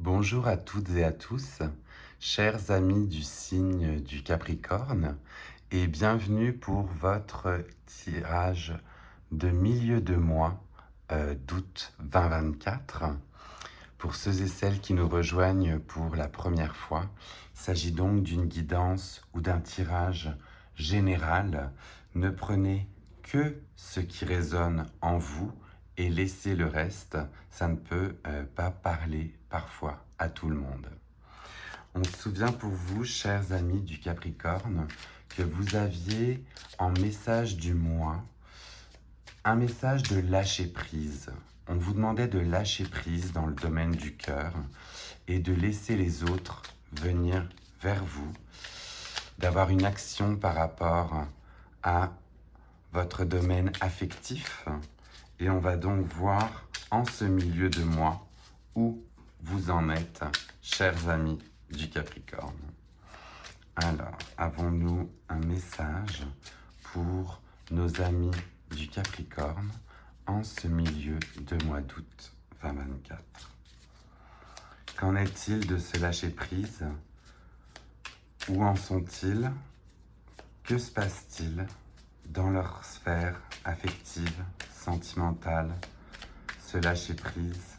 Bonjour à toutes et à tous, chers amis du signe du Capricorne, et bienvenue pour votre tirage de milieu de mois d'août 2024. Pour ceux et celles qui nous rejoignent pour la première fois, il s'agit donc d'une guidance ou d'un tirage général. Ne prenez que ce qui résonne en vous et laissez le reste. Ça ne peut pas parler parfois à tout le monde. On se souvient pour vous, chers amis du Capricorne, que vous aviez en message du mois un message de lâcher prise. On vous demandait de lâcher prise dans le domaine du cœur et de laisser les autres venir vers vous, d'avoir une action par rapport à votre domaine affectif. Et on va donc voir en ce milieu de mois où vous en êtes, chers amis du Capricorne. Alors, avons-nous un message pour nos amis du Capricorne en ce milieu de mois d'août 2024? Qu'en est-il de ce lâcher-prise? Où en sont-ils? Que se passe-t-il dans leur sphère affective, sentimentale, ce lâcher-prise?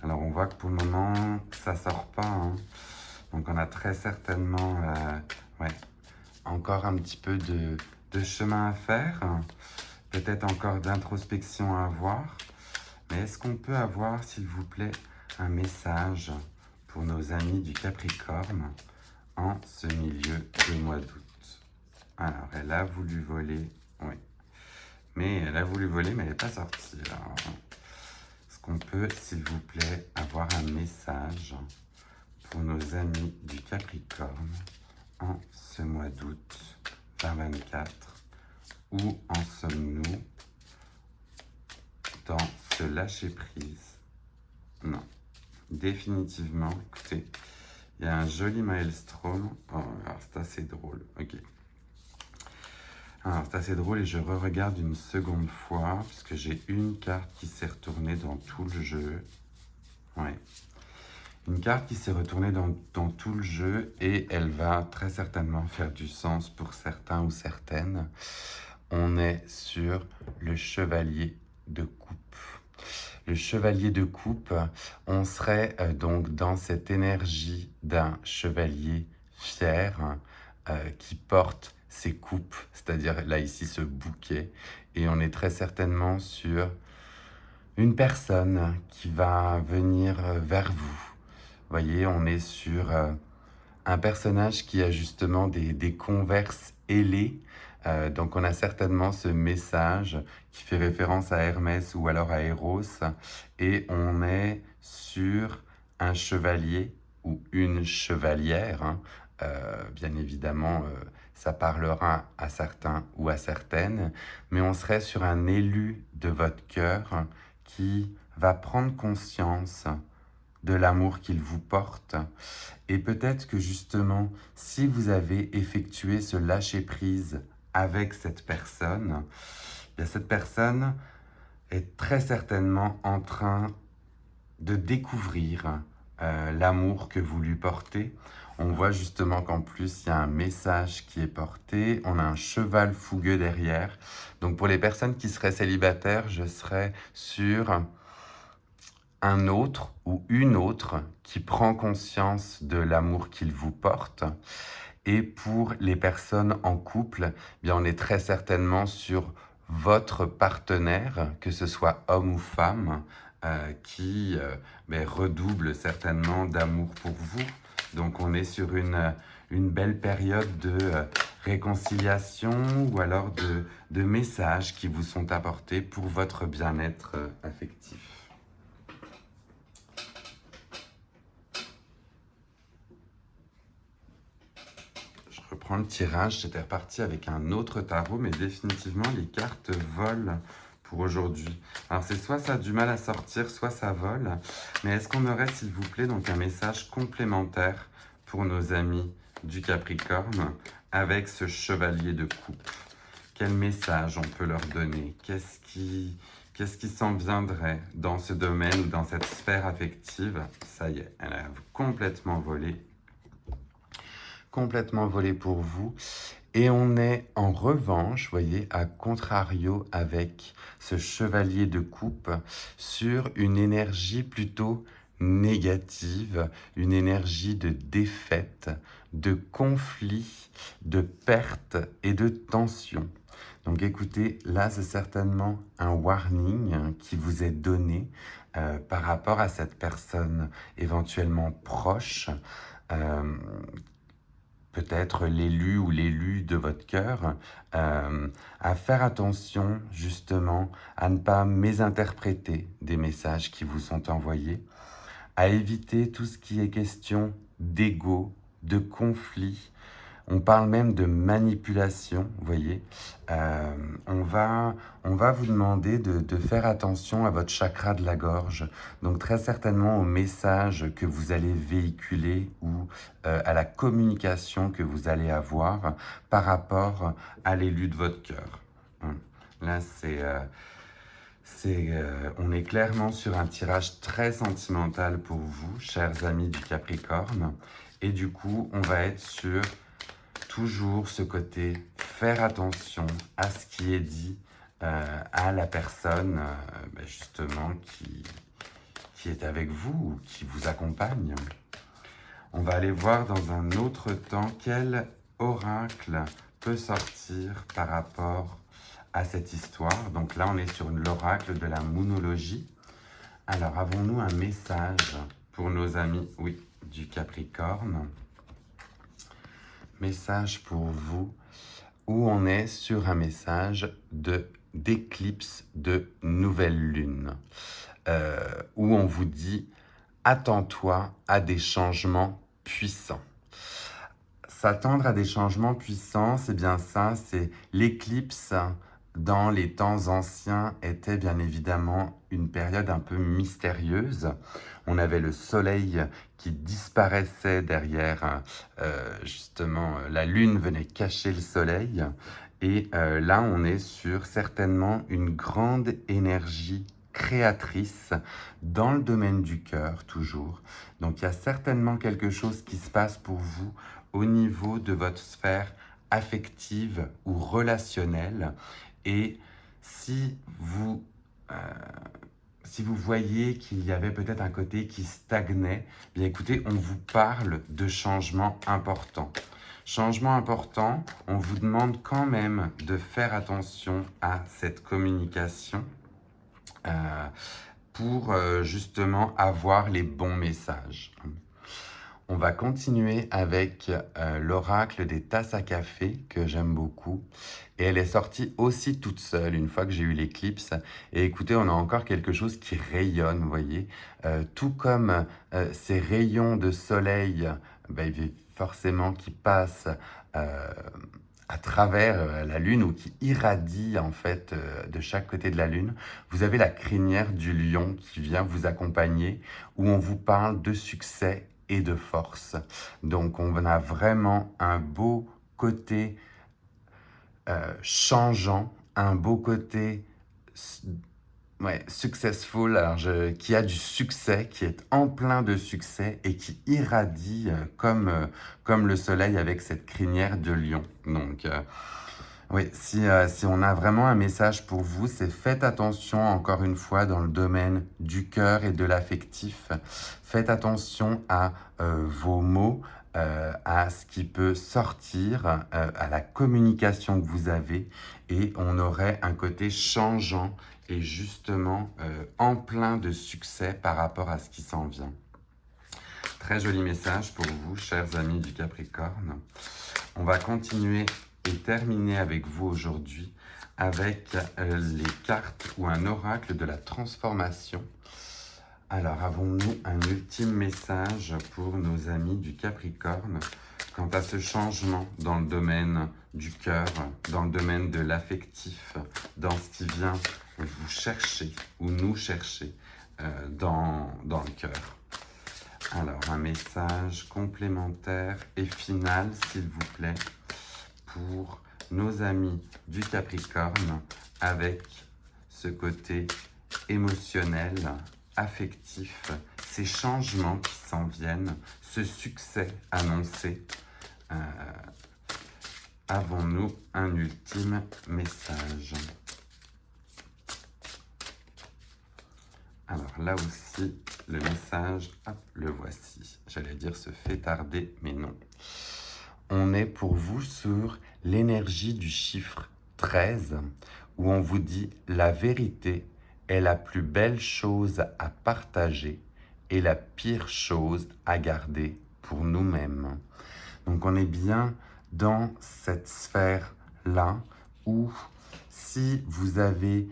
Alors on voit que pour le moment, ça sort pas, hein. Donc on a très certainement encore un petit peu de chemin à faire, peut-être encore d'introspection à avoir. Mais est-ce qu'on peut avoir, s'il vous plaît, un message pour nos amis du Capricorne en ce milieu de mois d'août? Alors, elle a voulu voler, oui. Mais elle a voulu voler, mais elle n'est pas sortie. Alors, est-ce qu'on peut, s'il vous plaît, avoir un message pour nos amis du Capricorne en ce mois d'août 2024? Où en sommes-nous dans ce lâcher-prise? Non. Définitivement, écoutez, il y a un joli maelstrom. Oh, alors c'est assez drôle. Ok. Alors c'est assez drôle et je re-regarde une seconde fois puisque j'ai une carte qui s'est retournée dans tout le jeu. Ouais. Une carte qui s'est retournée dans tout le jeu et elle va très certainement faire du sens pour certains ou certaines. On est sur le chevalier de coupe. Le chevalier de coupe, on serait donc dans cette énergie d'un chevalier fier qui porte ses coupes, c'est-à-dire là ici ce bouquet, et on est très certainement sur une personne qui va venir vers vous. Vous voyez, on est sur un personnage qui a justement des converses ailées. Donc on a certainement ce message qui fait référence à Hermès ou alors à Eros. Et on est sur un chevalier ou une chevalière. Bien évidemment, ça parlera à certains ou à certaines. Mais on serait sur un élu de votre cœur qui va prendre conscience de l'amour qu'il vous porte. Et peut-être que justement, si vous avez effectué ce lâcher-prise avec cette personne, bien cette personne est très certainement en train de découvrir l'amour que vous lui portez. On voit justement qu'en plus, il y a un message qui est porté. On a un cheval fougueux derrière. Donc pour les personnes qui seraient célibataires, je serais sur un autre ou une autre qui prend conscience de l'amour qu'il vous porte. Et pour les personnes en couple, bien on est très certainement sur votre partenaire, que ce soit homme ou femme, qui redouble certainement d'amour pour vous. Donc on est sur une belle période de réconciliation ou alors de messages qui vous sont apportés pour votre bien-être affectif. Je reprends le tirage, j'étais reparti avec un autre tarot, mais définitivement les cartes volent pour aujourd'hui. Alors c'est soit ça a du mal à sortir, soit ça vole, mais est-ce qu'on aurait s'il vous plaît donc un message complémentaire pour nos amis du Capricorne avec ce chevalier de coupe? Quel message on peut leur donner? Qu'est-ce Qu'est-ce qui s'en viendrait dans ce domaine, dans cette sphère affective? Ça y est, elle a complètement volé. Complètement volé pour vous. Et on est en revanche, vous voyez, à contrario avec ce chevalier de coupe sur une énergie plutôt négative, une énergie de défaite, de conflit, de perte et de tension. Donc écoutez, là c'est certainement un warning qui vous est donné par rapport à cette personne éventuellement proche, euh, peut-être l'élu ou l'élue de votre cœur, à faire attention justement à ne pas mésinterpréter des messages qui vous sont envoyés, à éviter tout ce qui est question d'ego, de conflit. On parle même de manipulation, vous voyez. Euh, on va, on va vous demander de faire attention à votre chakra de la gorge, donc très certainement aux messages que vous allez véhiculer ou à la communication que vous allez avoir par rapport à l'élu de votre cœur. Là, on est clairement sur un tirage très sentimental pour vous, chers amis du Capricorne. Et du coup, on va être sur toujours ce côté faire attention à ce qui est dit à la personne justement qui est avec vous ou qui vous accompagne. On va aller voir dans un autre temps quel oracle peut sortir par rapport à cette histoire. Donc là, on est sur l'oracle de la moonologie. Alors, avons-nous un message pour nos amis, oui, du Capricorne? Message pour vous, où on est sur un message d'éclipse de nouvelle lune, où on vous dit « Attends-toi à des changements puissants ». S'attendre à des changements puissants, c'est bien ça, c'est l'éclipse dans les temps anciens était bien évidemment une période un peu mystérieuse. On avait le soleil qui disparaissait derrière, justement, la lune venait cacher le soleil. Et là, on est sur certainement une grande énergie créatrice dans le domaine du cœur, toujours. Donc, il y a certainement quelque chose qui se passe pour vous au niveau de votre sphère affective ou relationnelle. Et si vous voyez qu'il y avait peut-être un côté qui stagnait, bien écoutez, on vous parle de changements importants. Changement important, on vous demande quand même de faire attention à cette communication pour justement avoir les bons messages. On va continuer avec l'oracle des tasses à café, que j'aime beaucoup. Et elle est sortie aussi toute seule, une fois que j'ai eu l'éclipse. Et écoutez, on a encore quelque chose qui rayonne, vous voyez. Tout comme ces rayons de soleil, forcément, qui passent à travers la lune ou qui irradient en fait de chaque côté de la lune. Vous avez la crinière du lion qui vient vous accompagner, où on vous parle de succès et de force. Donc on a vraiment un beau côté changeant, un beau côté successful, alors qui a du succès, qui est en plein de succès et qui irradie comme le soleil avec cette crinière de lion. Donc oui, si on a vraiment un message pour vous, c'est faites attention encore une fois dans le domaine du cœur et de l'affectif. Faites attention à vos mots, à ce qui peut sortir, à la communication que vous avez, et on aurait un côté changeant et justement en plein de succès par rapport à ce qui s'en vient. Très joli message pour vous, chers amis du Capricorne. On va continuer et terminer avec vous aujourd'hui avec les cartes ou un oracle de la transformation. Alors, avons-nous un ultime message pour nos amis du Capricorne quant à ce changement dans le domaine du cœur, dans le domaine de l'affectif, dans ce qui vient vous chercher ou nous chercher dans le cœur? Alors, un message complémentaire et final, s'il vous plaît, pour nos amis du Capricorne avec ce côté émotionnel, affectif, ces changements qui s'en viennent, ce succès annoncé. Avons-nous un ultime message? Alors là aussi, le message, hop, le voici. J'allais dire se fait tarder, mais non. On est pour vous sur l'énergie du chiffre 13, où on vous dit la vérité est la plus belle chose à partager et la pire chose à garder pour nous-mêmes. Donc on est bien dans cette sphère-là où si vous avez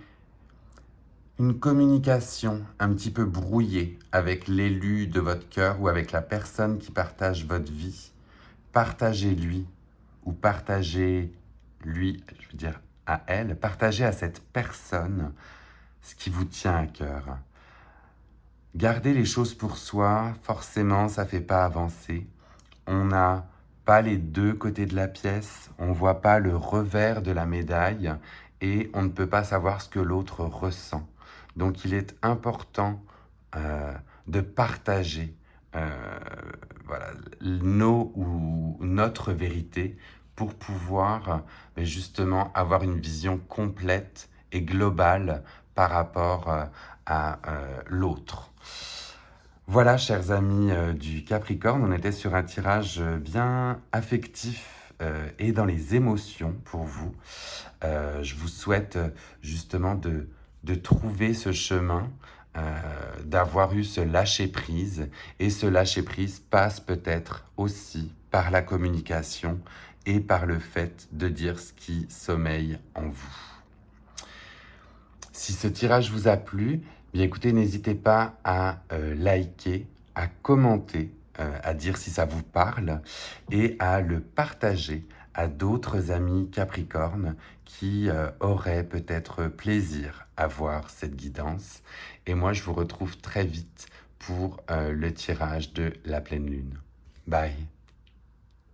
une communication un petit peu brouillée avec l'élu de votre cœur ou avec la personne qui partage votre vie, partagez-lui ou partagez-lui, je veux dire à elle, partagez à cette personne ce qui vous tient à cœur. Garder les choses pour soi, forcément, ça ne fait pas avancer. On n'a pas les deux côtés de la pièce, on ne voit pas le revers de la médaille et on ne peut pas savoir ce que l'autre ressent. Donc il est important de partager voilà, notre vérité pour pouvoir justement avoir une vision complète et globale par rapport à l'autre. Voilà, chers amis du Capricorne, on était sur un tirage bien affectif et dans les émotions pour vous. Je vous souhaite justement de trouver ce chemin, d'avoir eu ce lâcher-prise. Et ce lâcher-prise passe peut-être aussi par la communication et par le fait de dire ce qui sommeille en vous. Si ce tirage vous a plu, bien écoutez, n'hésitez pas à liker, à commenter, à dire si ça vous parle et à le partager à d'autres amis Capricorne qui auraient peut-être plaisir à voir cette guidance. Et moi, je vous retrouve très vite pour le tirage de la pleine lune. Bye!